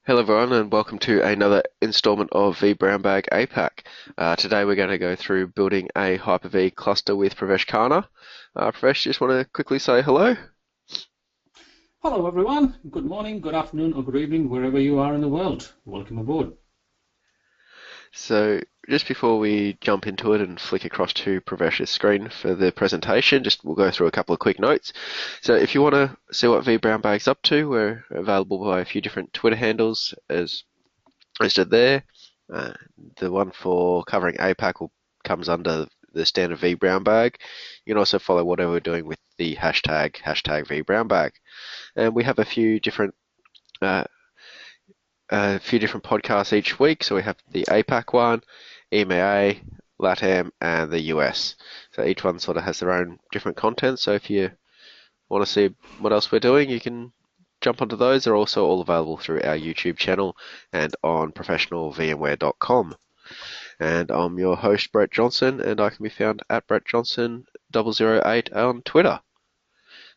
Hello everyone and welcome to another installment of vBrownbag APAC. Today we're going to go through building a Hyper-V cluster with Pravesh Khanna. Pravesh, just want to quickly say hello. Hello everyone, good morning, good afternoon or good evening wherever you are in the world. Welcome aboard. So just before we jump into it and flick across to Pravesh's screen for the presentation, we'll go through a couple of quick notes. So if you want to see what vBrownbag's up to, we're available by a few different Twitter handles as listed there. The one for covering APAC comes under the standard vBrownbag. You can also follow whatever we're doing with the hashtag vBrownbag. And we have a few different podcasts each week. So we have the APAC one, EMEA, LATAM, and the US. So each one sort of has their own different content. So if you want to see what else we're doing, you can jump onto those. They're also all available through our YouTube channel and on professionalvmware.com. And I'm your host, Brett Johnson, and I can be found at BrettJohnson008 on Twitter.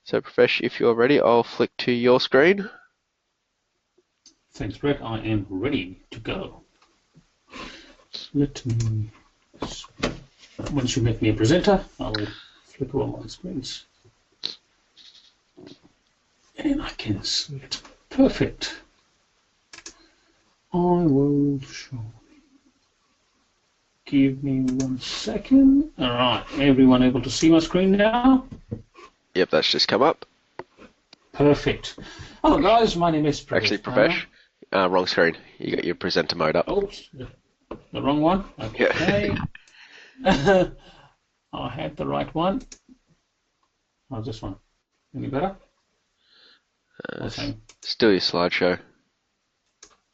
So, Pravesh, if you're ready, I'll flick to your screen. Thanks, Brett. I am ready to go. Once you make me a presenter, I will flip all my screens. And I can select perfect. I will show. Give me 1 second. All right, everyone able to see my screen now? Yep, that's just come up. Perfect. Hello guys, my name is Pravesh. Actually, Pravesh, wrong screen. You got your presenter mode up. Oops, the wrong one. Okay. Yeah. I had the right one. How's this one? Any better? Still your slideshow.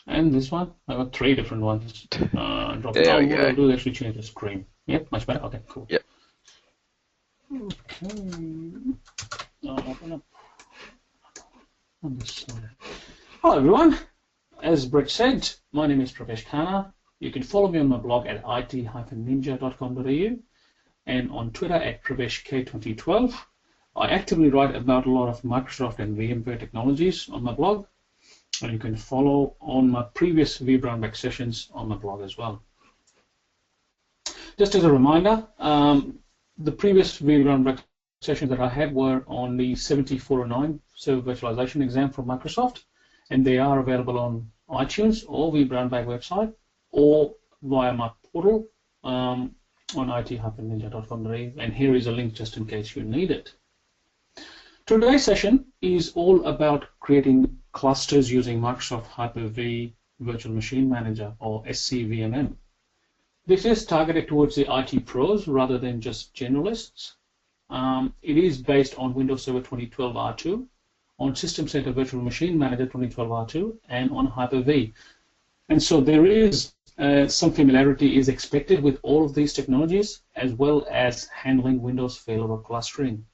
And this one? I got 3 different ones. There we go. I'll do actually change the screen. Yep, much better. Okay, cool. Yep. Okay. I'll open up on this side. Hello everyone. As Brett said, my name is Pravesh Khanna. You can follow me on my blog at it-ninja.com.au and on Twitter at PraveshK2012. I actively write about a lot of Microsoft and VMware technologies on my blog, and you can follow on my previous vBrownbag sessions on my blog as well. Just as a reminder, the previous vBrownbag sessions that I had were on the 7409 server virtualization exam from Microsoft, and they are available on iTunes or vBrownbag website or via my portal on it-ninja.com.au, and here is a link just in case you need it. Today's session is all about creating clusters using Microsoft Hyper-V Virtual Machine Manager, or SCVMM. This is targeted towards the IT pros rather than just generalists. It is based on Windows Server 2012 R2, on System Center Virtual Machine Manager 2012 R2, and on Hyper-V. And so there is some familiarity is expected with all of these technologies, as well as handling Windows failover clustering.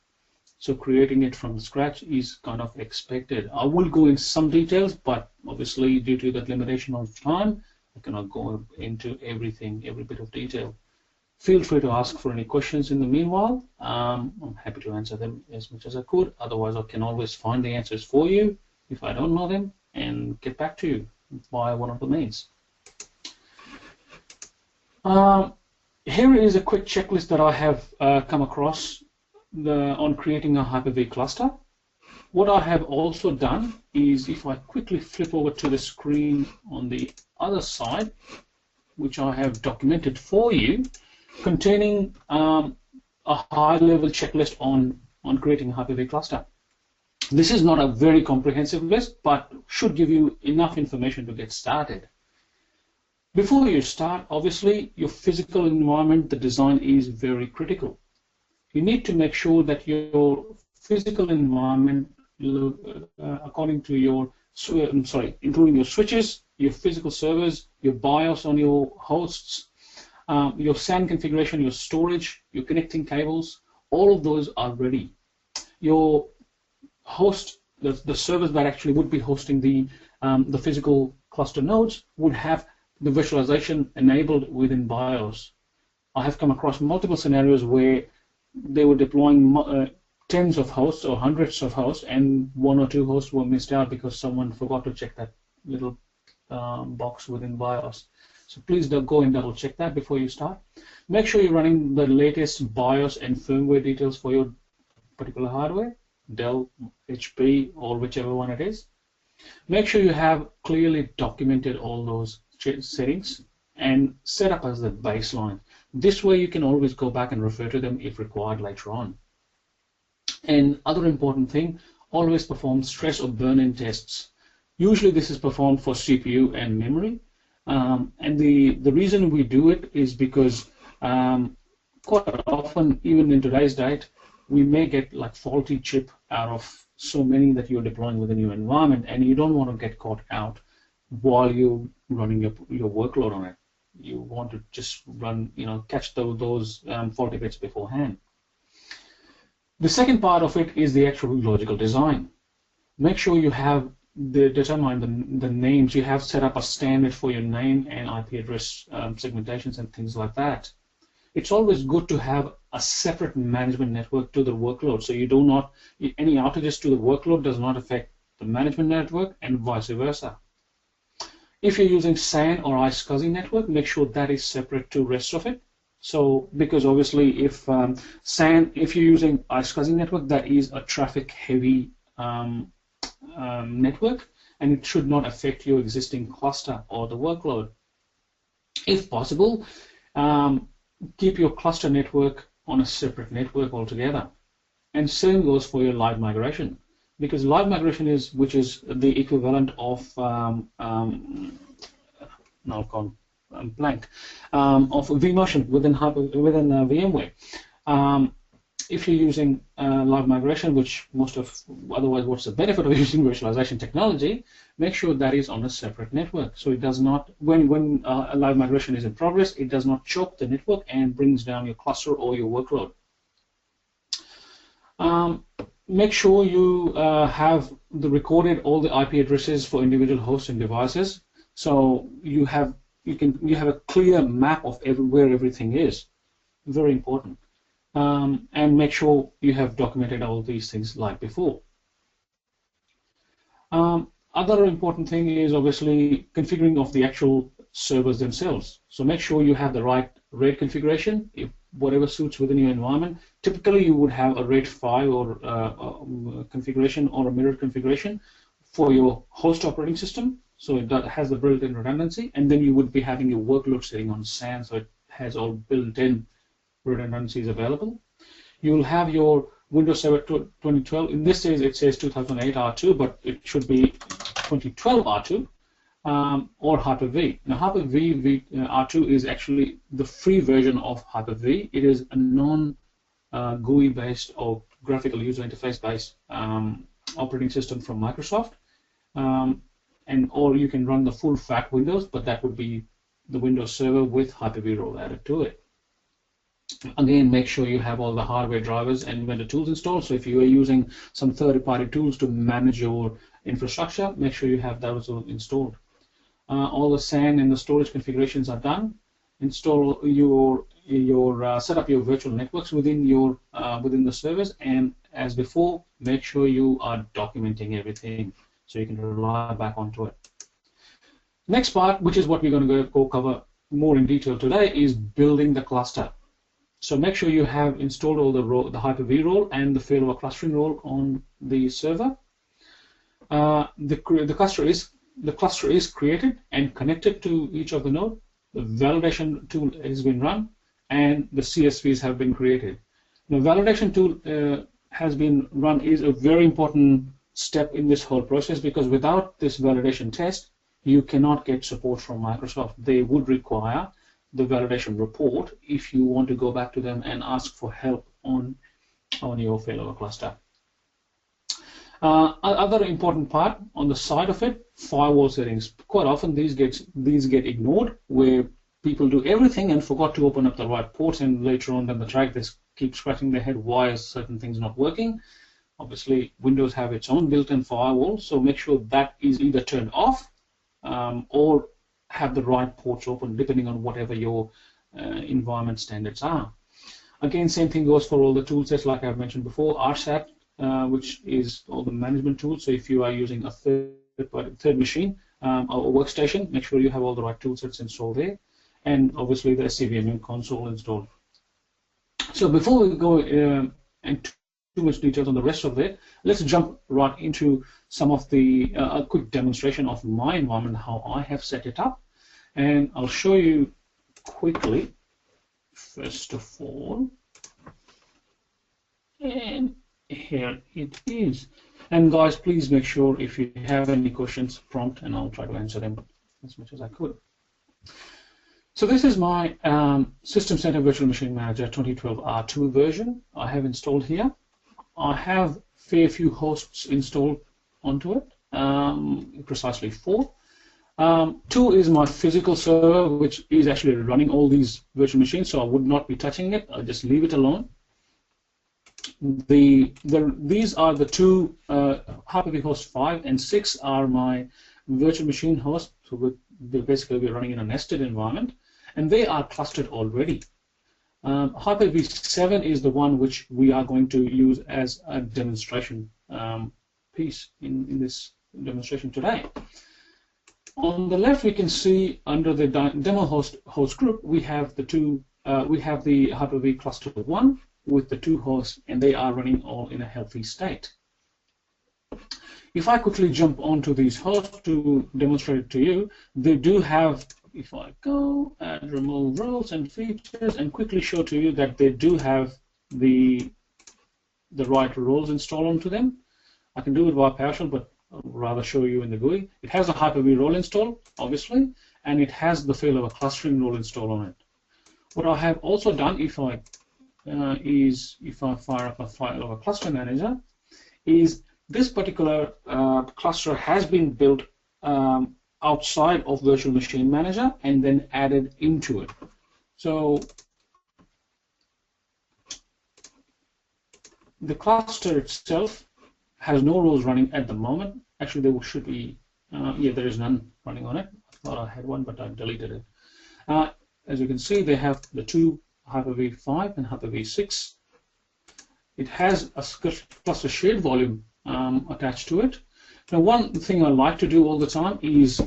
So creating it from scratch is kind of expected. I will go into some details, but obviously due to that limitation of time, I cannot go into everything, every bit of detail. Feel free to ask for any questions in the meanwhile. I'm happy to answer them as much as I could. Otherwise, I can always find the answers for you if I don't know them and get back to you via one of the means. Here is a quick checklist that I have come across on creating a Hyper-V cluster. What I have also done is, if I quickly flip over to the screen on the other side, which I have documented for you, containing a high-level checklist on creating a Hyper-V cluster. This is not a very comprehensive list, but should give you enough information to get started. Before you start, obviously, your physical environment, the design is very critical. You need to make sure that your physical environment, according to your, including your switches, your physical servers, your BIOS on your hosts, your SAN configuration, your storage, your connecting cables, all of those are ready. Your host, the servers that actually would be hosting the physical cluster nodes would have the virtualization enabled within BIOS. I have come across multiple scenarios where they were deploying tens of hosts or hundreds of hosts, and 1 or 2 hosts were missed out because someone forgot to check that little box within BIOS. So please go and double check that before you start. Make sure you're running the latest BIOS and firmware details for your particular hardware, Dell, HP, or whichever one it is. Make sure you have clearly documented all those settings and set up as the baseline. This way you can always go back and refer to them if required later on. And other important thing, always perform stress or burn-in tests. Usually this is performed for CPU and memory. And the reason we do it is because quite often, even in today's date, we may get like faulty chip out of so many that you're deploying within your environment, and you don't want to get caught out while you're running your workload on it. You want to just run, catch those faulty bits beforehand. The second part of it is the actual logical design. Make sure you have determine the names. You have set up a standard for your name and IP address segmentations and things like that. It's always good to have a separate management network to the workload, so you do not, any outages to the workload does not affect the management network and vice versa. If you're using SAN or iSCSI network, make sure that is separate to the rest of it. So, because obviously if if you're using iSCSI network, that is a traffic heavy network, and it should not affect your existing cluster or the workload. If possible, keep your cluster network on a separate network altogether. And same goes for your live migration, because live migration is the equivalent of of vMotion within VMware. If you're using live migration, which otherwise what's the benefit of using virtualization technology, make sure that is on a separate network. So it does not, when a live migration is in progress, it does not choke the network and brings down your cluster or your workload. Make sure you have recorded all the IP addresses for individual hosts and devices, so you have a clear map of where everything is. Very important. And make sure you have documented all these things like before. Other important thing is obviously configuring of the actual servers themselves. So make sure you have the right RAID configuration, if whatever suits within your environment. Typically, you would have a RAID 5 or configuration or a mirrored configuration for your host operating system. So it has the built-in redundancy, and then you would be having your workload sitting on SAN, so it has all built-in redundancies available. You'll have your Windows Server 2012. In this case, it says 2008 R2, but it should be 2012 R2 or Hyper-V. Now, Hyper-V R2 is actually the free version of Hyper-V. It is a non-GUI-based or graphical user interface-based operating system from Microsoft. Or you can run the full fat Windows, but that would be the Windows Server with Hyper-V role added to it. Again, make sure you have all the hardware drivers and vendor tools installed. So if you are using some third-party tools to manage your infrastructure, make sure you have those installed. All the SAN and the storage configurations are done. Install set up your virtual networks within the servers, and as before, make sure you are documenting everything so you can rely back onto it. Next part, which is what we're going to go cover more in detail today, is building the cluster. So make sure you have installed all the Hyper-V role and the failover clustering role on the server. The cluster is created and connected to each of the nodes. The validation tool has been run, and the CSVs have been created. The validation tool has been run is a very important step in this whole process, because without this validation test, you cannot get support from Microsoft. They would require the validation report if you want to go back to them and ask for help on your failover cluster. Other important part on the side of it, firewall settings. Quite often these get ignored, where people do everything and forgot to open up the right ports, and later on down the track they keep scratching their head, why are certain things not working? Obviously, Windows have its own built-in firewall, so make sure that is either turned off or have the right ports open, depending on whatever your environment standards are. Again, same thing goes for all the tool sets, like I've mentioned before. RSAT, which is all the management tools. So if you are using a third machine, our workstation. Make sure you have all the right toolsets installed there, and obviously the CVMM console installed. So before we go into too much details on the rest of it, let's jump right into some of the a quick demonstration of my environment, how I have set it up, and I'll show you quickly. First of all, and here it is. And guys, please make sure if you have any questions, prompt, and I'll try to answer them as much as I could. So this is my System Center Virtual Machine Manager 2012 R2 version I have installed here. I have fair few hosts installed onto it, precisely 4. 2 is my physical server, which is actually running all these virtual machines, so I would not be touching it. I'll just leave it alone. These are the 2 Hyper-V hosts 5 and 6 are my virtual machine hosts. So they'll basically be running in a nested environment, and they are clustered already. Hyper-V 7 is the one which we are going to use as a demonstration piece in this demonstration today. On the left, we can see under the demo host group, we have the Hyper-V cluster 1 with the 2 hosts, and they are running all in a healthy state. If I quickly jump onto these hosts to demonstrate it to you, they do have, if I go and remove roles and features and quickly show to you that they do have the right roles installed onto them. I can do it via PowerShell, but I'll rather show you in the GUI. It has a Hyper-V role installed, obviously, and it has the failover clustering role installed on it. What I have also done, if I fire up a failover cluster manager, is this particular cluster has been built outside of Virtual Machine Manager and then added into it. So the cluster itself has no roles running at the moment. Actually, there should be, yeah, there is none running on it. I thought I had one, but I deleted it. As you can see, they have the 2 Hyper-V 5 and Hyper-V 6. It has a cluster shared volume attached to it. Now, one thing I like to do all the time is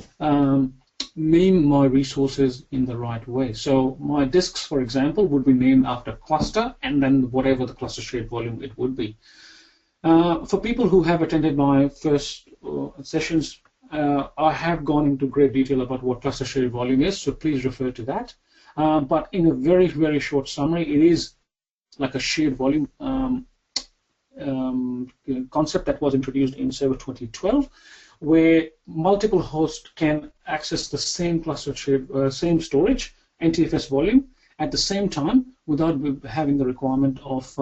name my resources in the right way. So my disks, for example, would be named after cluster and then whatever the cluster shared volume it would be. For people who have attended my first sessions, I have gone into great detail about what cluster shared volume is, so please refer to that. But in a very, very short summary, it is like a shared volume concept that was introduced in Server 2012, where multiple hosts can access the same cluster shared, same storage, NTFS volume, at the same time without having the requirement of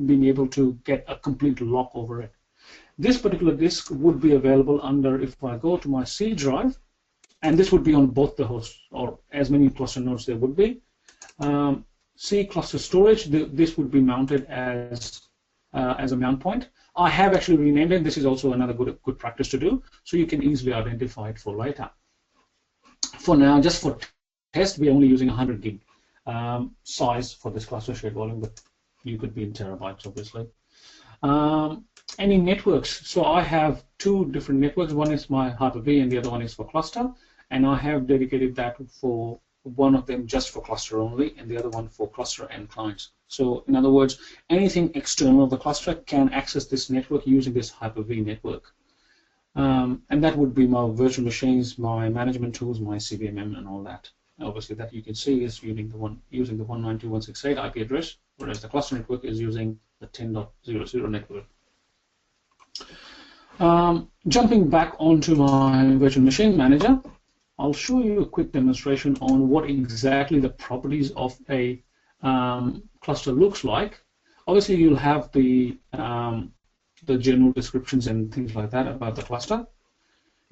being able to get a complete lock over it. This particular disk would be available under, if I go to my C drive, and this would be on both the hosts, or as many cluster nodes there would be. C cluster storage, this would be mounted as a mount point. I have actually renamed it. This is also another good practice to do, so you can easily identify it for later. For now, just for test, we're only using 100 gig size for this cluster shared volume, but you could be in terabytes, obviously. Any networks? So I have 2 different networks. One is my Hyper-V, and the other one is for cluster. And I have dedicated that for one of them just for cluster only, and the other one for cluster and clients. So in other words, anything external of the cluster can access this network using this Hyper-V network. And that would be my virtual machines, my management tools, my CVMM, and all that. Obviously, that you can see is using the 192.168 IP address, whereas the cluster network is using the 10.00 network. Jumping back onto my virtual machine manager, I'll show you a quick demonstration on what exactly the properties of a cluster looks like. Obviously, you'll have the general descriptions and things like that about the cluster.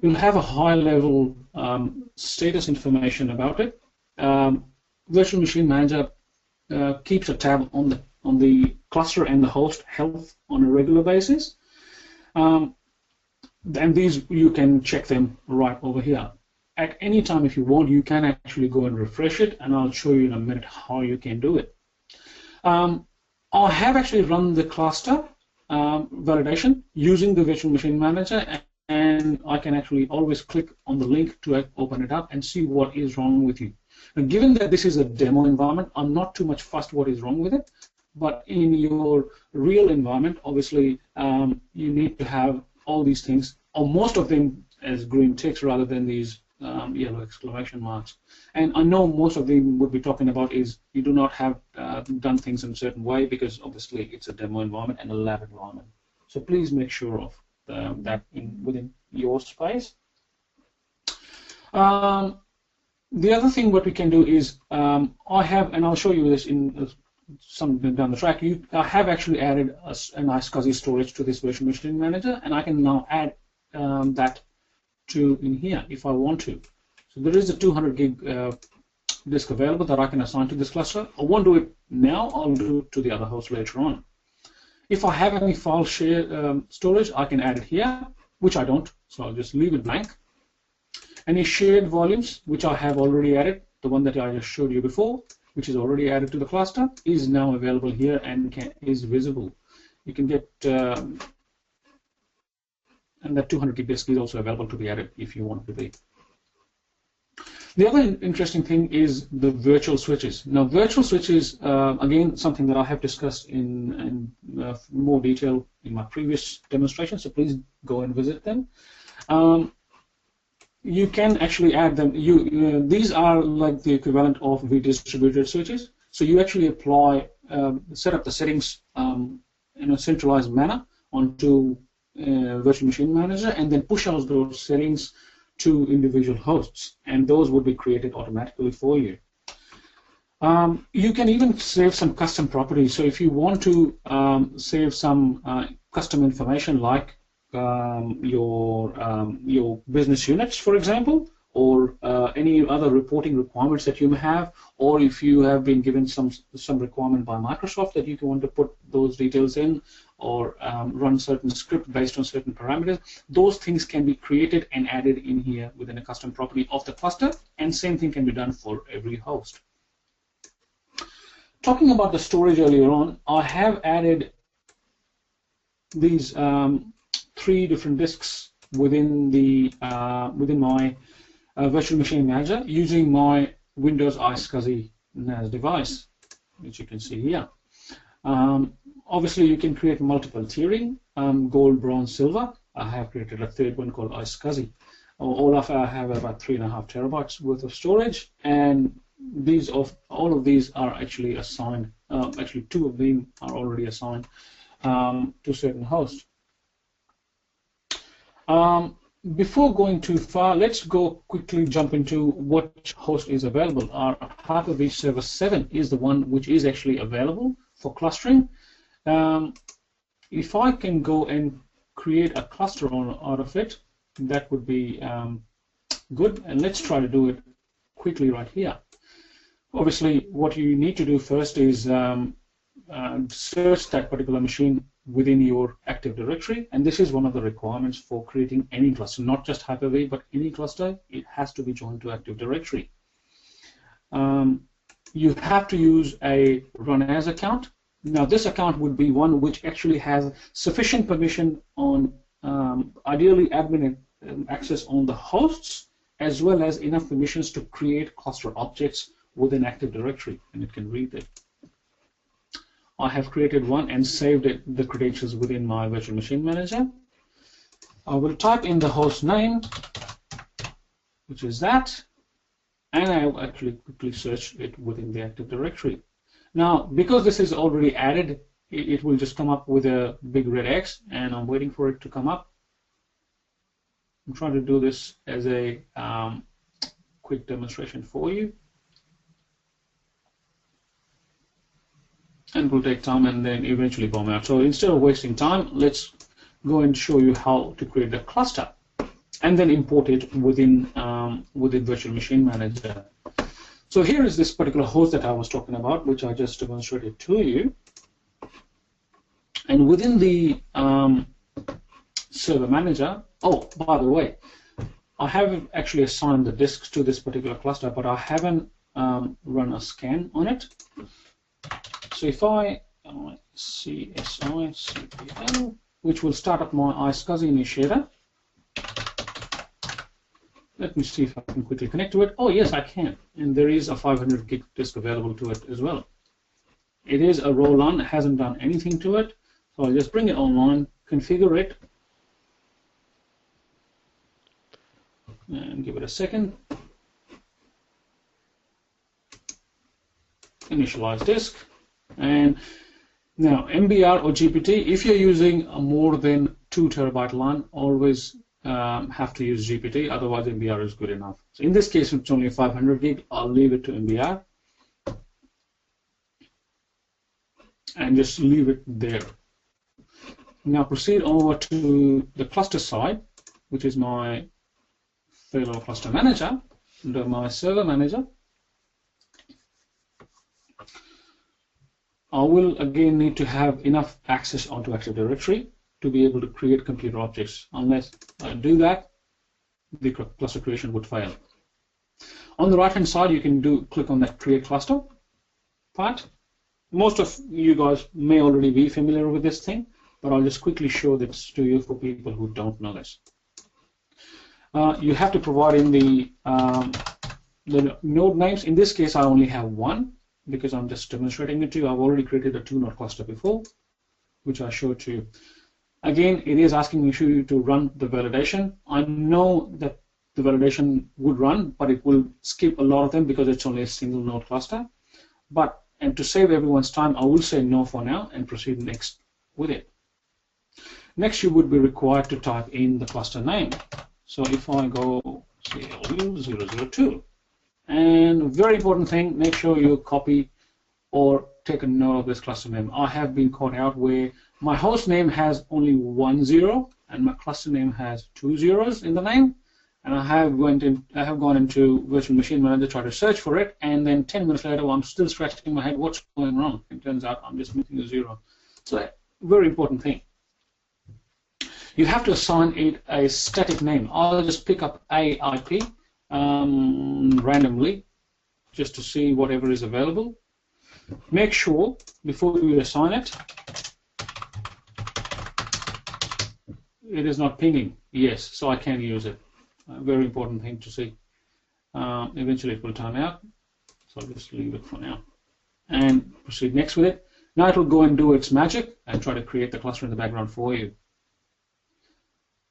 You'll have a high-level status information about it. Virtual Machine Manager keeps a tab on the cluster and the host health on a regular basis. And these, you can check them right over here. At any time, if you want, you can actually go and refresh it, and I'll show you in a minute how you can do it. I have actually run the cluster validation using the Virtual Machine Manager, and I can actually always click on the link to open it up and see what is wrong with you. And given that this is a demo environment, I'm not too much fussed what is wrong with it, but in your real environment, obviously, you need to have all these things, or most of them as green ticks rather than these yellow exclamation marks. And I know most of them would be talking about is you do not have done things in a certain way, because obviously it's a demo environment and a lab environment. So please make sure of that within your space. The other thing what we can do is I have, and I'll show you this in some down the track. I have actually added a nice SCSI storage to this virtual machine manager, and I can now add that to in here if I want to. So there is a 200 gig disk available that I can assign to this cluster. I won't do it now. I'll do it to the other host later on. If I have any file share storage, I can add it here, which I don't, so I'll just leave it blank. Any shared volumes, which I have already added, the one that I just showed you before, which is already added to the cluster, is now available here and is visible. You can get, and that 200 gig disk is also available to be added if you want to be. The other interesting thing is the virtual switches. Now, virtual switches, again, something that I have discussed in more detail in my previous demonstration, so please go and visit them. You can actually add them. These are like the equivalent of vDistributed switches. So you actually apply, set up the settings in a centralized manner onto virtual machine manager, and then push out those settings to individual hosts, and those would be created automatically for you. You can even save some custom properties. So if you want to save some custom information like your business units, for example, or any other reporting requirements that you may have, or if you have been given some requirement by Microsoft that you want to put those details in, or run certain script based on certain parameters, those things can be created and added in here within a custom property of the cluster, and same thing can be done for every host. Talking about the storage earlier on, I have added these 3 different disks within the within my virtual machine manager using my Windows iSCSI NAS device, which you can see here. Obviously, you can create multiple tiering, gold, bronze, silver. I have created a 3rd one called iSCSI. All of I have about 3.5 terabytes worth of storage, and all of these are actually assigned. Actually, 2 of them are already assigned to certain hosts. Before going too far, let's go quickly jump into what host is available. Our Hyper-V Server 7 is the one which is actually available for clustering. If I can go and create a cluster out of it, that would be good. And let's try to do it quickly right here. Obviously, what you need to do first is search that particular machine within your Active Directory, and this is one of the requirements for creating any cluster, not just Hyper-V, but any cluster. It has to be joined to Active Directory. You have to use a run as account. Now, this account would be one which actually has sufficient permission on, ideally, admin access on the hosts, as well as enough permissions to create cluster objects within Active Directory, and it can read it. I have created one and saved the credentials within my virtual machine manager. I will type in the host name, which is that, and I will actually quickly search it within the Active Directory. Now, because this is already added, it will just come up with a big red X, and I'm waiting for it to come up. I'm trying to do this as a quick demonstration for you. And it will take time and then eventually bomb out. So instead of wasting time, let's go and show you how to create a cluster and then import it within Virtual Machine Manager. So here is this particular host that I was talking about, which I just demonstrated to you. And within the server manager, oh, by the way, I have actually assigned the disks to this particular cluster, but I haven't run a scan on it. So if I CSI CPL, which will start up my iSCSI initiator, Let me see if I can quickly connect to it. Oh yes, I can. And there is a 500 gig disk available to it as well. It is a roll-on, it hasn't done anything to it. So I'll just bring it online, configure it, and give it a second. Initialize disk. And now MBR or GPT, if you're using a more than 2 terabyte line, always have to use GPT, otherwise MBR is good enough. So in this case, it's only 500 gig. I'll leave it to MBR and just leave it there. Now proceed over to the cluster side, which is my fellow cluster manager, under my server manager. I will again need to have enough access onto Active Directory to be able to create computer objects. Unless I do that, the cluster creation would fail. On the right hand side, you can click on that create cluster part. Most of you guys may already be familiar with this thing, but I'll just quickly show this to you for people who don't know this. You have to provide in the node names. In this case, I only have one because I'm just demonstrating it to you. I've already created a 2-node cluster before, which I showed to you. Again, it is asking you to run the validation. I know that the validation would run, but it will skip a lot of them because it's only a single node cluster. And to save everyone's time, I will say no for now and proceed next with it. Next, you would be required to type in the cluster name. So if I go CLU002, and very important thing, make sure you copy or take a note of this cluster name. I have been caught out where my host name has only 1 0 and my cluster name has 2 zeros in the name, and I have gone into Virtual Machine Manager, try to search for it, and then 10 minutes later I'm still scratching my head, what's going wrong? It turns out I'm just missing a 0. So very important thing. You have to assign it a static name. I'll just pick up AIP randomly just to see whatever is available. Make sure before you assign it, it is not pinging. Yes, so I can use it. A very important thing to see. Eventually it will time out, so I'll just leave it for now and proceed next with it. Now it will go and do its magic and try to create the cluster in the background for you.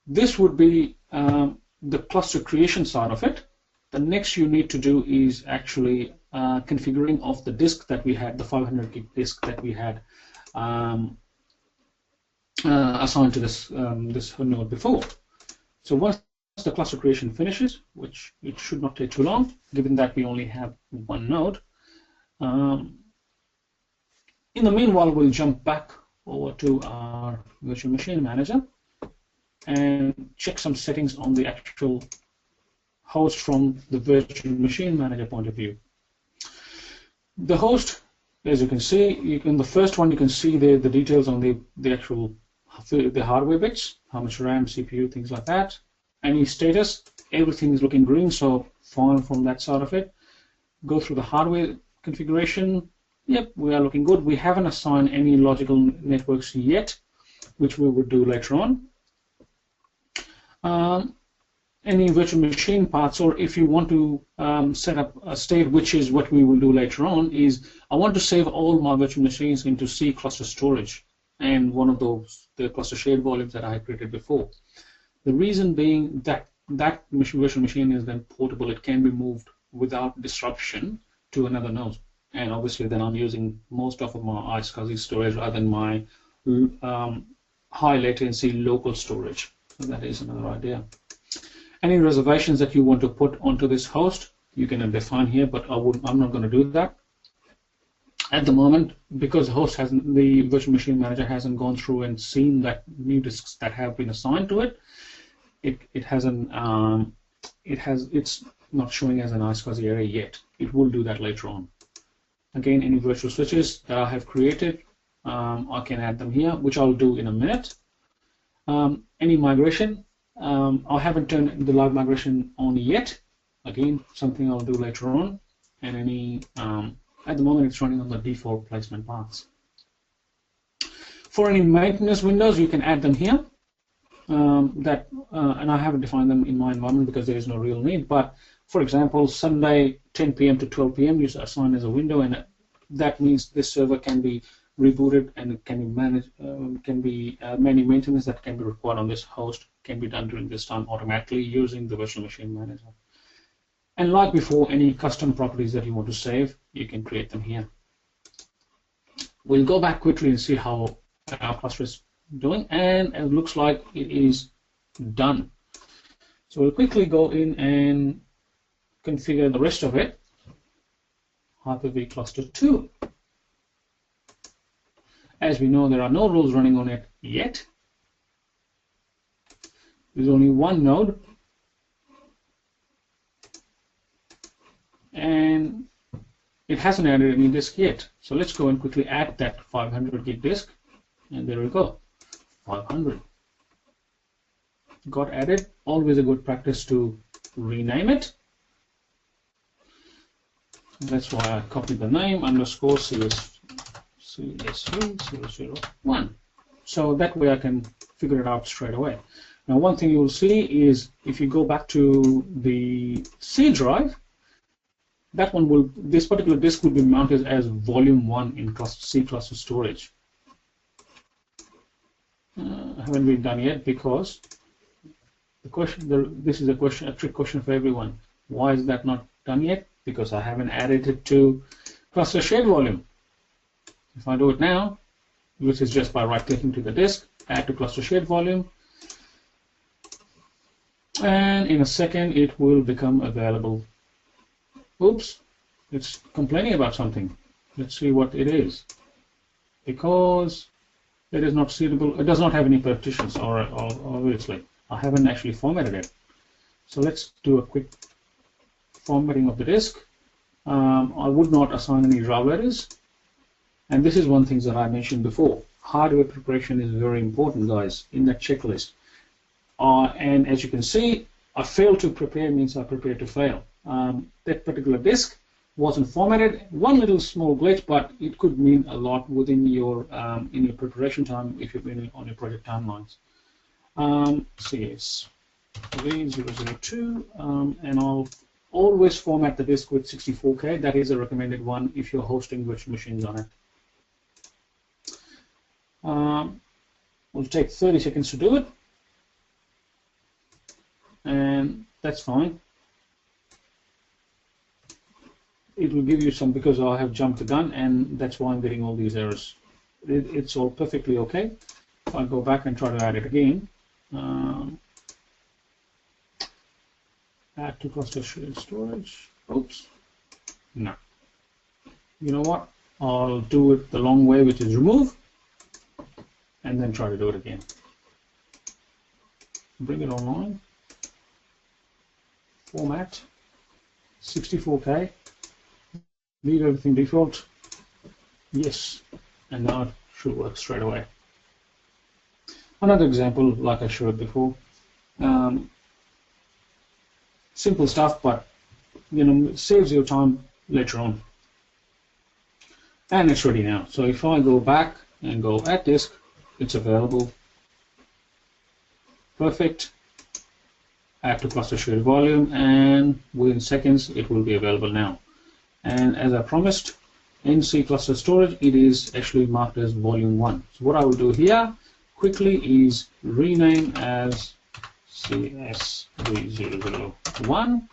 This would be the cluster creation side of it. The next you need to do is actually configuring of the disk that we had, the 500 gig disk that we had assigned to this node before. So once the cluster creation finishes, which it should not take too long, given that we only have one node, in the meanwhile, we'll jump back over to our Virtual Machine Manager and check some settings on the actual host from the Virtual Machine Manager point of view. The host, as you can see, the first one you can see the details on the actual hardware bits, how much RAM, CPU, things like that. Any status, everything is looking green, so fine from that side of it. Go through the hardware configuration. Yep, we are looking good. We haven't assigned any logical networks yet, which we will do later on. Any virtual machine parts, or if you want to set up a state, which is what we will do later on, is I want to save all my virtual machines into C cluster storage, and one of those, the cluster shared volumes that I had created before. The reason being that that virtual machine is then portable. It can be moved without disruption to another node. And obviously then I'm using most of my iSCSI storage rather than my high latency local storage. So that is another idea. Any reservations that you want to put onto this host, you can define here, but I'm not going to do that at the moment because the virtual machine manager hasn't gone through and seen that new disks that have been assigned to it. It's not showing as an iSCSI array yet. It will do that later on. Again, any virtual switches that I have created, I can add them here, which I'll do in a minute. Any migration, I haven't turned the live migration on yet. Again, something I'll do later on. And any, at the moment it's running on the default placement paths. For any maintenance windows, you can add them here. and I haven't defined them in my environment because there is no real need. But for example, Sunday 10 p.m. to 12 p.m. you assign as a window, and that means this server can be rebooted and it can be managed, many maintenance that can be required on this host can be done during this time automatically using the virtual machine manager. And like before, any custom properties that you want to save, you can create them here. We'll go back quickly and see how our cluster is doing, and it looks like it is done. So we'll quickly go in and configure the rest of it. Hyper-V cluster 2. As we know, there are no rules running on it yet. There's only one node, and it hasn't added any disk yet. So let's go and quickly add that 500 gig disk, and there we go, 500 got added. Always a good practice to rename it. That's why I copied the name underscore CSV001. So that way I can figure it out straight away. Now, one thing you will see is if you go back to the C drive, that one will, this particular disk will be mounted as volume 1 in C cluster storage. Haven't been done yet because the question, this is a trick question for everyone. Why is that not done yet? Because I haven't added it to cluster shared volume. If I do it now, which is just by right-clicking to the disk, add to cluster shared volume, and in a second it will become available. Oops, it's complaining about something. Let's see what it is. Because it is not suitable, it does not have any partitions, or obviously I haven't actually formatted it. So let's do a quick formatting of the disk. I would not assign any raw errors. And this is one thing that I mentioned before. Hardware preparation is very important, guys, in that checklist. And as you can see, I failed to prepare means I prepared to fail. That particular disk wasn't formatted. One little small glitch, but it could mean a lot within your in your preparation time if you've been on your project timelines. CS30002, and I'll always format the disk with 64K. That is a recommended one if you're hosting virtual machines on it. Will take 30 seconds to do it, and that's fine. It will give you some, because I have jumped the gun, and that's why I'm getting all these errors. It's all perfectly okay. If I go back and try to add it again, add to cluster shared storage. Oops, no. You know what? I'll do it the long way, which is remove, and then try to do it again. Bring it online. Format 64K. Leave everything default. Yes, and now it should work straight away. Another example, like I showed before. Simple stuff, but saves your time later on. And it's ready now. So if I go back and go add disk, it's available. Perfect. Add to cluster shared volume, and within seconds it will be available now. And as I promised, in C cluster storage, it is actually marked as volume 1. So what I will do here quickly is rename as CS30001,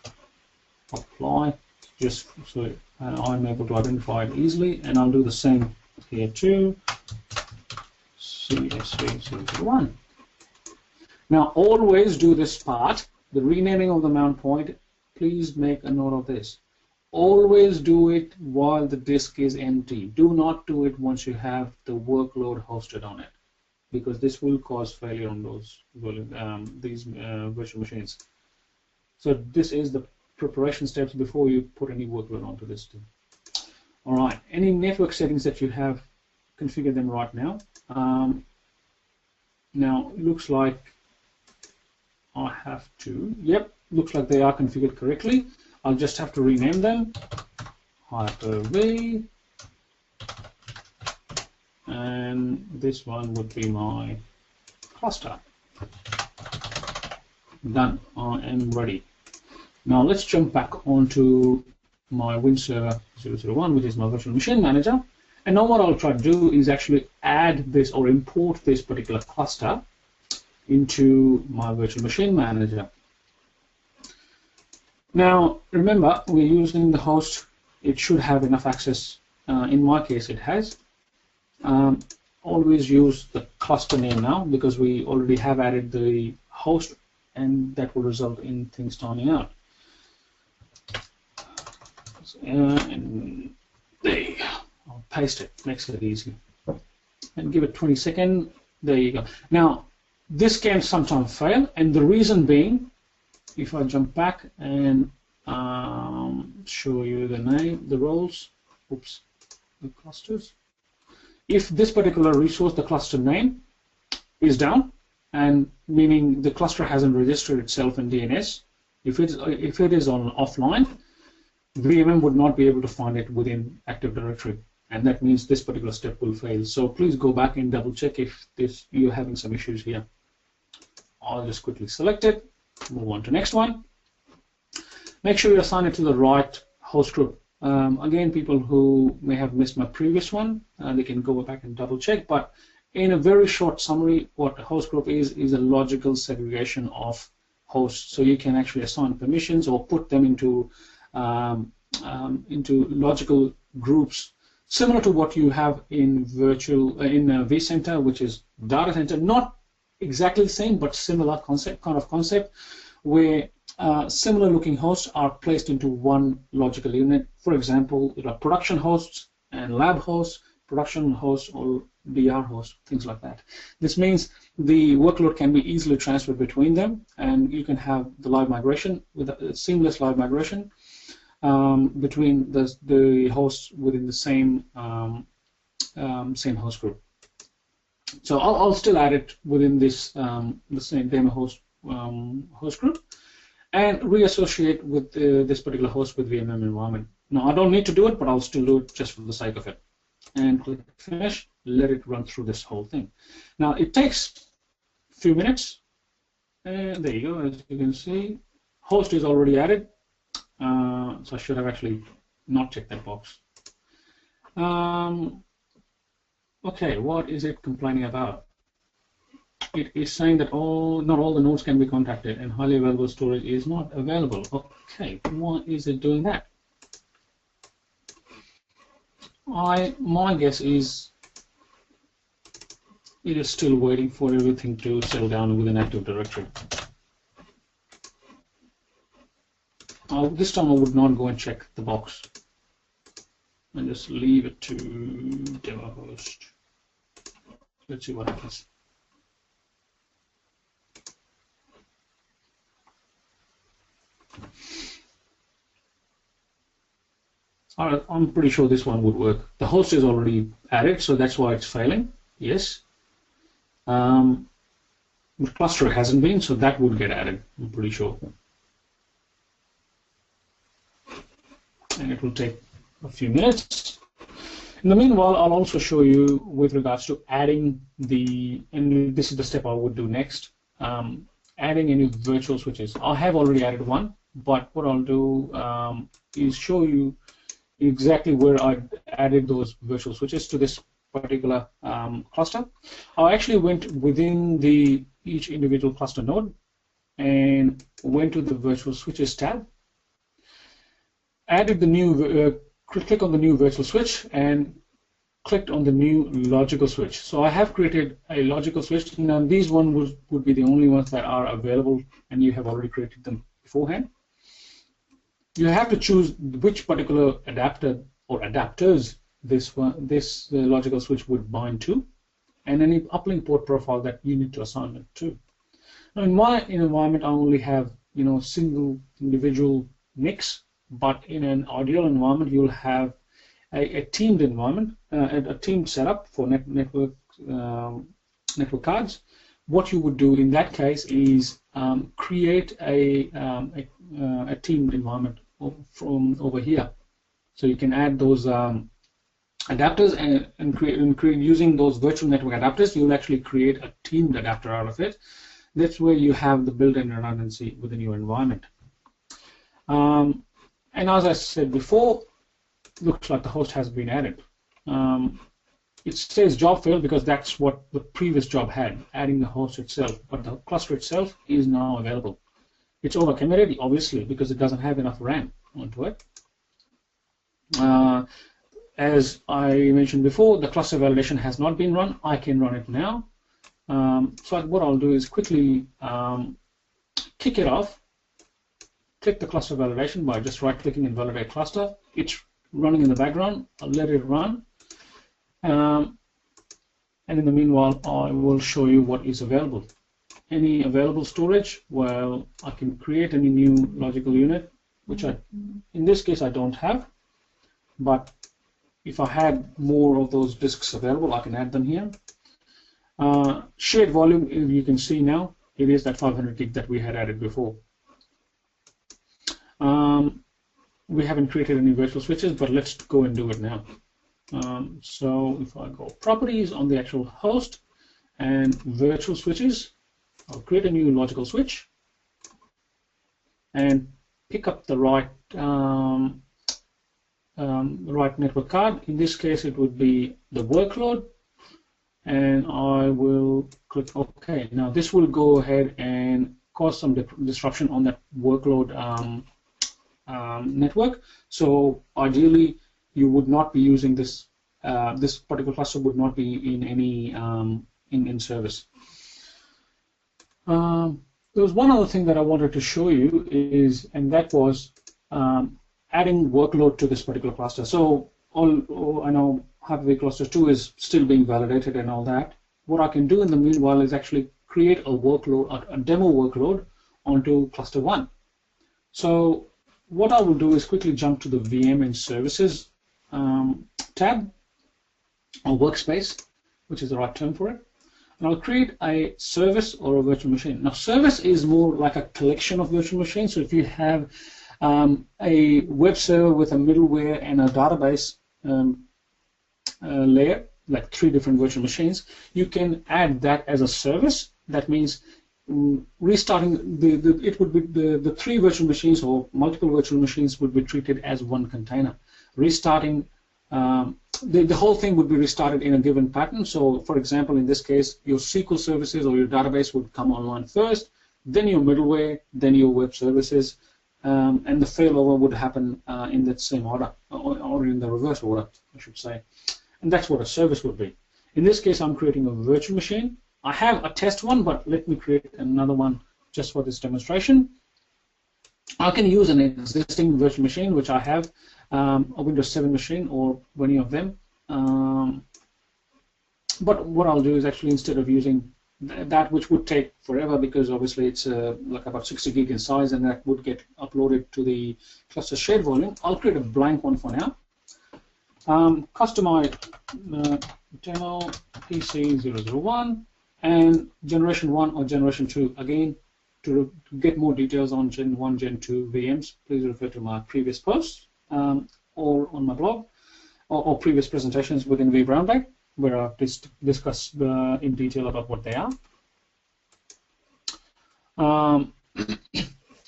apply, just so I'm able to identify it easily, and I'll do the same here too, CS30001. Now always do this part, the renaming of the mount point. Please make a note of this. Always do it while the disk is empty. Do not do it once you have the workload hosted on it, because this will cause failure on those virtual machines. So this is the preparation steps before you put any workload onto this thing. All right. Any network settings that you have, configure them right now. Now it looks like I have to. Yep, looks like they are configured correctly. I'll just have to rename them. Hyper-V, and this one would be my cluster. Done. I am ready. Now let's jump back onto my Win Server 001, which is my virtual machine manager. And now what I'll try to do is actually add this or import this particular cluster into my virtual machine manager. Now remember, we're using the host. It should have enough access. In my case, it has. Always use the cluster name now because we already have added the host, and that will result in things turning out. And there you go. I'll paste it, makes it easy. And give it 20 seconds. There you go. Now, this can sometimes fail, and the reason being, if I jump back and show you the name, the roles, oops, the clusters. If this particular resource, the cluster name, is down, and meaning the cluster hasn't registered itself in DNS, if it is on offline, VMM would not be able to find it within Active Directory, and that means this particular step will fail. So please go back and double check if you're having some issues here. I'll just quickly select it, move on to next one. Make sure you assign it to the right host group. Again, people who may have missed my previous one, they can go back and double check, but in a very short summary, what a host group is a logical segregation of hosts. So you can actually assign permissions or put them into logical groups, similar to what you have in vCenter, which is data center. Not exactly the same, but similar concept, where similar looking hosts are placed into one logical unit. For example, there are production hosts and lab hosts, production hosts or DR hosts, things like that. This means the workload can be easily transferred between them, and you can have the live migration with a seamless live migration between the hosts within the same same host group. So I'll still add it within this the same demo host host group, and reassociate with this particular host with VMM environment. Now I don't need to do it, but I'll still do it just for the sake of it. And click finish. Let it run through this whole thing. Now it takes a few minutes. And there you go. As you can see, host is already added. So I should have actually not checked that box. Okay, what is it complaining about? It is saying that not all the nodes can be contacted and highly available storage is not available. Okay, why is it doing that? My guess is it is still waiting for everything to settle down within Active Directory. This time I would not go and check the box and just leave it to demo host. Let's see what happens. All right, I'm pretty sure this one would work. The host is already added, so that's why it's failing. Yes. The cluster hasn't been, so that would get added, I'm pretty sure. And it will take a few minutes. In the meanwhile, I'll also show you with regards to adding and this is the step I would do next, adding any virtual switches. I have already added one, but what I'll do is show you exactly where I added those virtual switches to this particular cluster. I actually went within each individual cluster node and went to the virtual switches tab, added the new, click on the new virtual switch and clicked on the new logical switch. So I have created a logical switch. Now these ones would be the only ones that are available, and you have already created them beforehand. You have to choose which particular adapter or adapters this logical switch would bind to, and any uplink port profile that you need to assign it to. Now in my environment, I only have single individual NICs, but in an ideal environment, you'll have a teamed environment, a teamed setup for network cards. What you would do in that case is create a teamed environment from over here. So you can add those adapters and create using those virtual network adapters. You'll actually create a teamed adapter out of it. That's where you have the built-in redundancy within your environment. And as I said before, looks like the host has been added. It says job failed because that's what the previous job had, adding the host itself, but the cluster itself is now available. It's overcommitted, obviously, because it doesn't have enough RAM onto it. As I mentioned before, the cluster validation has not been run. I can run it now. So what I'll do is quickly kick it off, click the cluster validation by just right-clicking and validate cluster. It's running in the background. I'll let it run. And in the meanwhile, I will show you what is available. Any available storage? Well, I can create any new logical unit, which in this case I don't have. But if I had more of those disks available, I can add them here. Shared volume, you can see now, it is that 500 gig that we had added before. We haven't created any virtual switches, but let's go and do it now. So if I go properties on the actual host and virtual switches, I'll create a new logical switch and pick up the right network card. In this case, it would be the workload, and I will click OK. Now this will go ahead and cause some disruption on that workload network. So ideally, you would not be using this. This particular cluster would not be in any in service. There was one other thing that I wanted to show you and that was adding workload to this particular cluster. So I know Hyper-V cluster 2 is still being validated and all that. What I can do in the meanwhile is actually create a workload, a demo workload onto cluster 1. So what I will do is quickly jump to the VM and services tab, or workspace, which is the right term for it. And I'll create a service or a virtual machine. Now, service is more like a collection of virtual machines. So if you have a web server with a middleware and a database layer, like 3 different virtual machines, you can add that as a service. That means restarting it would be the 3 virtual machines or multiple virtual machines would be treated as one container. Restarting the whole thing would be restarted in a given pattern. So, for example, in this case, your SQL services or your database would come online first, then your middleware, then your web services, and the failover would happen in that same order, or in the reverse order, I should say. And that's what a service would be. In this case, I'm creating a virtual machine. I have a test one, but let me create another one just for this demonstration. I can use an existing virtual machine, which I have, a Windows 7 machine or any of them. But what I'll do is actually, instead of using that, which would take forever because obviously it's like about 60 gig in size and that would get uploaded to the cluster shared volume, I'll create a blank one for now. Customize demo PC001 and generation 1 or generation 2. Again, to get more details on Gen 1, Gen 2 VMs, please refer to my previous posts or on my blog or previous presentations within vBrownbag, where I've discussed in detail about what they are.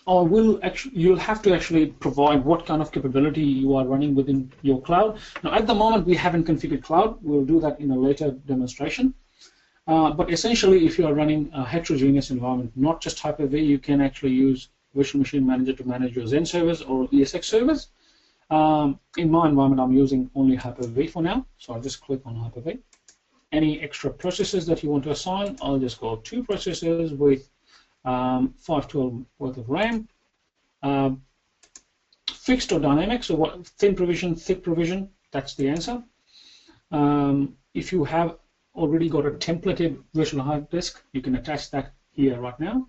You'll have to actually provide what kind of capability you are running within your cloud. Now, at the moment, we haven't configured cloud. We'll do that in a later demonstration. But essentially, if you are running a heterogeneous environment, not just Hyper-V, you can actually use Virtual Machine Manager to manage your Xen servers or ESX servers. In my environment, I'm using only Hyper-V for now, so I'll just click on Hyper-V. Any extra processors that you want to assign, I'll just go 2 processors with 512 worth of RAM. Fixed or dynamic, so what, thin provision, thick provision, that's the answer. If you have already got a templated virtual hard disk, you can attach that here right now.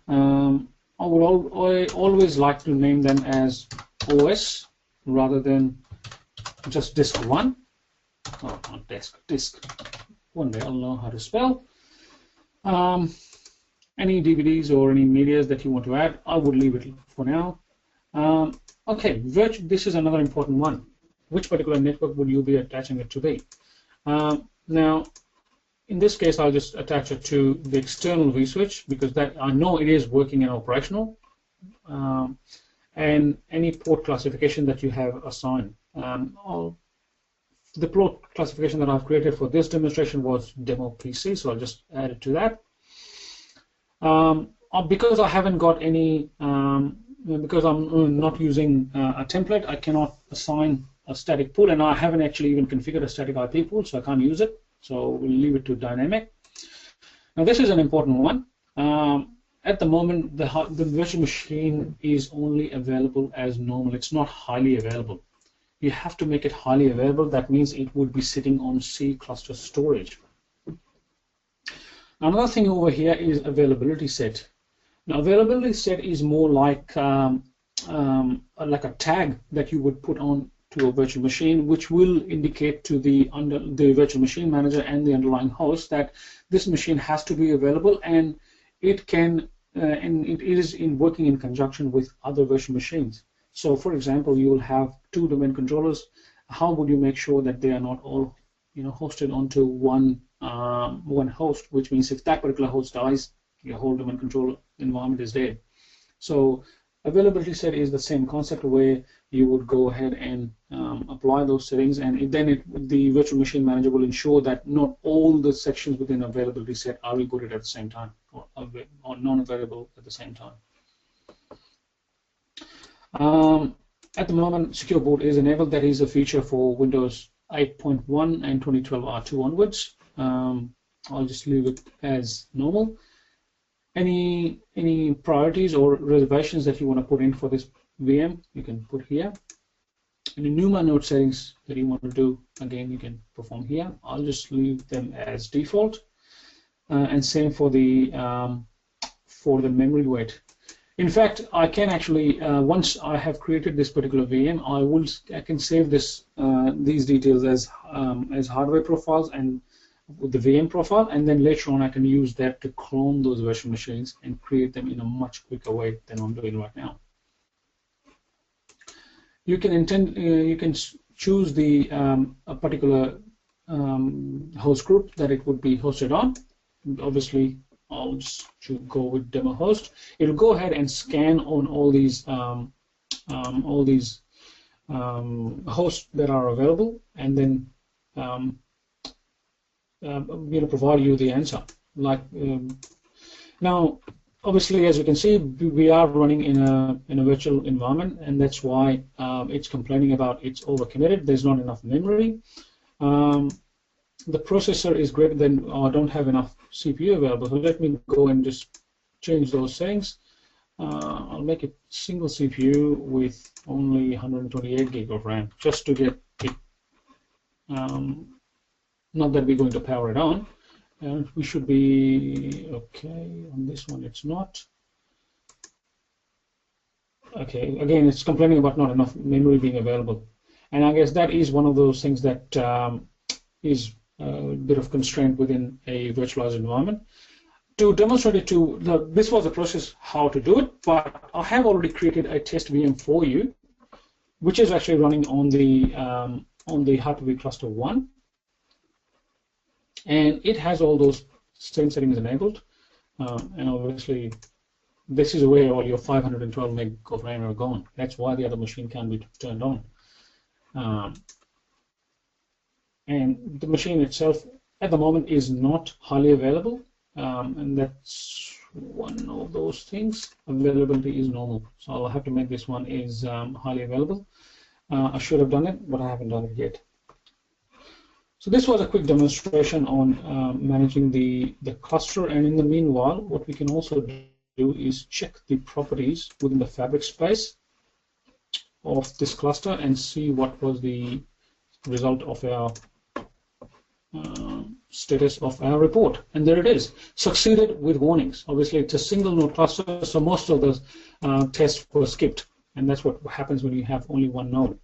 I always like to name them as OS rather than just disk 1. Oh, not disk. One day I'll know how to spell. Any DVDs or any medias that you want to add, I would leave it for now. Okay, this is another important one. Which particular network would you be attaching it to be? Now, in this case, I'll just attach it to the external vSwitch because that I know it is working and operational, and any port classification that you have assigned. The port classification that I've created for this demonstration was demo PC, so I'll just add it to that. Because I haven't got any, because I'm not using a template, I cannot assign a static pool, and I haven't actually even configured a static IP pool, so I can't use it. So we'll leave it to dynamic. Now this is an important one. At the moment, the virtual machine is only available as normal. It's not highly available. You have to make it highly available. That means it would be sitting on C cluster storage. Another thing over here is availability set. Now, availability set is more like a tag that you would put on to a virtual machine, which will indicate to the virtual machine manager and the underlying host that this machine has to be available, and it can and it is working in conjunction with other virtual machines. So, for example, you will have 2 domain controllers. How would you make sure that they are not all, hosted onto one host? Which means if that particular host dies, your whole domain controller environment is dead. So, availability set is the same concept where you would go ahead and apply those settings, and then the virtual machine manager will ensure that not all the sections within availability set are rebooted at the same time or non-available at the same time. At the moment, secure boot is enabled. That is a feature for Windows 8.1 and 2012 R2 onwards. I'll just leave it as normal. Any priorities or reservations that you want to put in for this VM, you can put here. Any NUMA node settings that you want to do, again, you can perform here. I'll just leave them as default. And same for the memory weight. In fact, I can actually, once I have created this particular VM, I can save these details as hardware profiles and with the VM profile, and then later on I can use that to clone those virtual machines and create them in a much quicker way than I'm doing right now. You can choose the a particular host group that it would be hosted on. Obviously, I'll just go with demo host. It'll go ahead and scan on all these hosts that are available, and then provide you the answer. Now, obviously, as you can see, we are running in a virtual environment, and that's why it's complaining about it's overcommitted. There's not enough memory. The processor is greater than, or I don't have enough CPU available. So let me go and just change those settings. I'll make it single CPU with only 128 gig of RAM, just to get it. Not that we're going to power it on. And we should be okay on this one. It's not. Okay, again, it's complaining about not enough memory being available, and I guess that is one of those things that is a bit of constraint within a virtualized environment. To demonstrate it this was the process how to do it, but I have already created a test VM for you, which is actually running on the Hyper-V Cluster 1. And it has all those same settings enabled, and obviously this is where all your 512 meg of RAM are gone. That's why the other machine can be turned on. And the machine itself at the moment is not highly available, and that's one of those things. Availability is normal, so I'll have to make this one is highly available. I should have done it, but I haven't done it yet. So this was a quick demonstration on managing the cluster, and in the meanwhile, what we can also do is check the properties within the fabric space of this cluster and see what was the result of our status of our report. And there it is, succeeded with warnings. Obviously, it's a single node cluster, so most of the tests were skipped, and that's what happens when you have only one node.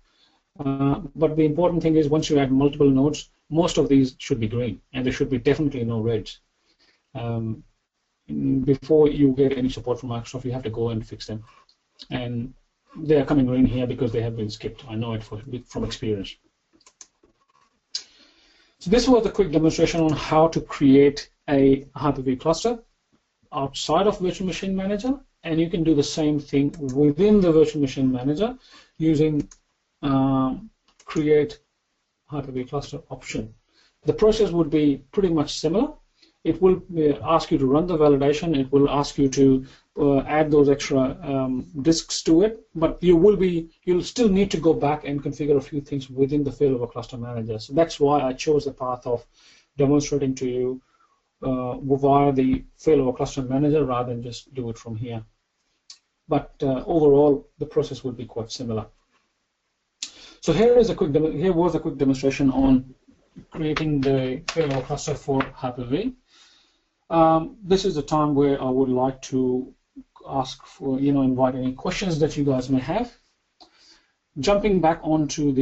But the important thing is once you add multiple nodes, most of these should be green, and there should be definitely no reds. Before you get any support from Microsoft, you have to go and fix them. And they are coming green here because they have been skipped. I know it from experience. So this was a quick demonstration on how to create a Hyper-V cluster outside of Virtual Machine Manager, and you can do the same thing within the Virtual Machine Manager using create Hyper-V cluster option. The process would be pretty much similar. It will ask you to run the validation. It will ask you to add those extra disks to it, but you'll still need to go back and configure a few things within the failover cluster manager. So that's why I chose the path of demonstrating to you via the failover cluster manager rather than just do it from here. But overall, the process would be quite similar. So here was a quick demonstration on creating the failover cluster for Hyper-V. This is the time where I would like to ask for, invite any questions that you guys may have. Jumping back onto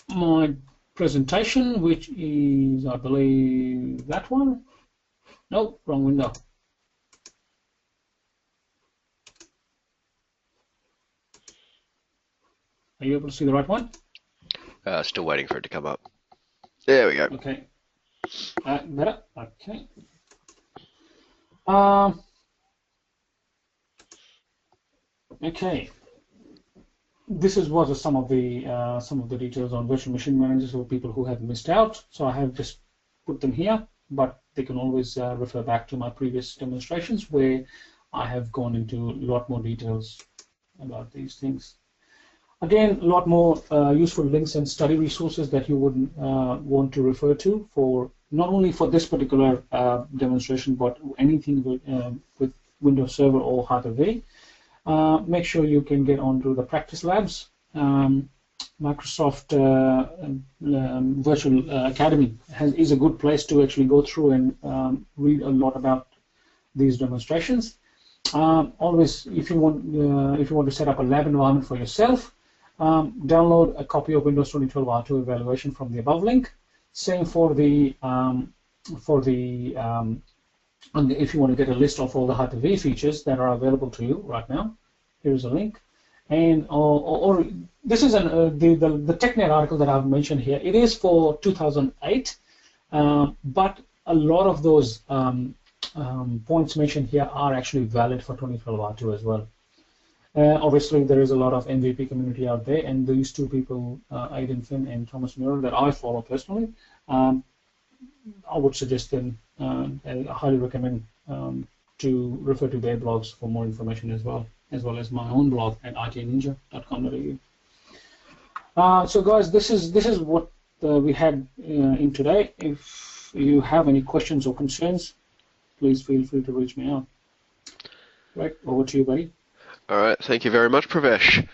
my presentation, which is, I believe, that one. No, wrong window. Are you able to see the right one? Still waiting for it to come up. There we go. Okay. Better. Okay. Okay. This was some of the details on Virtual Machine Managers for people who have missed out. So I have just put them here, but they can always refer back to my previous demonstrations where I have gone into a lot more details about these things. Again, a lot more useful links and study resources that you would want to refer to for not only for this particular demonstration, but anything with Windows Server or Hyper-V. Make sure you can get onto the practice labs. Microsoft Virtual Academy is a good place to actually go through and read a lot about these demonstrations. Always, if you want to set up a lab environment for yourself, download a copy of Windows 2012 R2 evaluation from the above link. Same for the if you want to get a list of all the Hyper-V features that are available to you right now, here's a link. And or this is the TechNet article that I've mentioned here. It is for 2008, but a lot of those points mentioned here are actually valid for 2012 R2 as well. Obviously, there is a lot of MVP community out there, and these two people, Aidan Finn and Thomas Muir, that I follow personally, I would suggest them, and I highly recommend to refer to their blogs for more information as well as my own blog at itninja.com.au. So, guys, this is what we had in today. If you have any questions or concerns, please feel free to reach me out. Right, over to you, buddy. All right, thank you very much, Pravesh.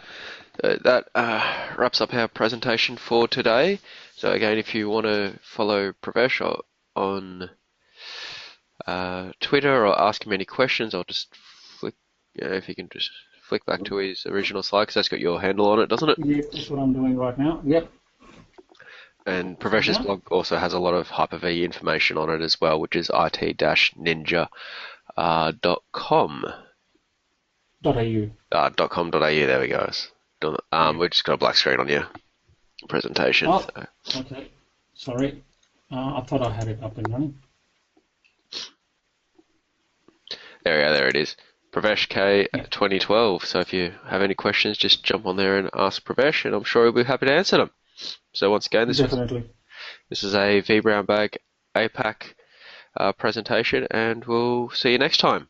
That wraps up our presentation for today. So again, if you want to follow Pravesh on Twitter or ask him any questions, I'll just flick, if you can just flick back to his original slide, because that's got your handle on it, doesn't it? Yeah, that's what I'm doing right now. Yep. And Pravesh's blog also has a lot of Hyper-V information on it as well, which is it-ninja.com. .au. .com.au, there we go. We've just got a black screen on your presentation. Oh, so. okay. Sorry. I thought I had it up and running. There we go, there it is. Pravesh K 2012. So if you have any questions, just jump on there and ask Pravesh, and I'm sure he'll be happy to answer them. So once again, this is a vBrownbag APAC presentation, and we'll see you next time.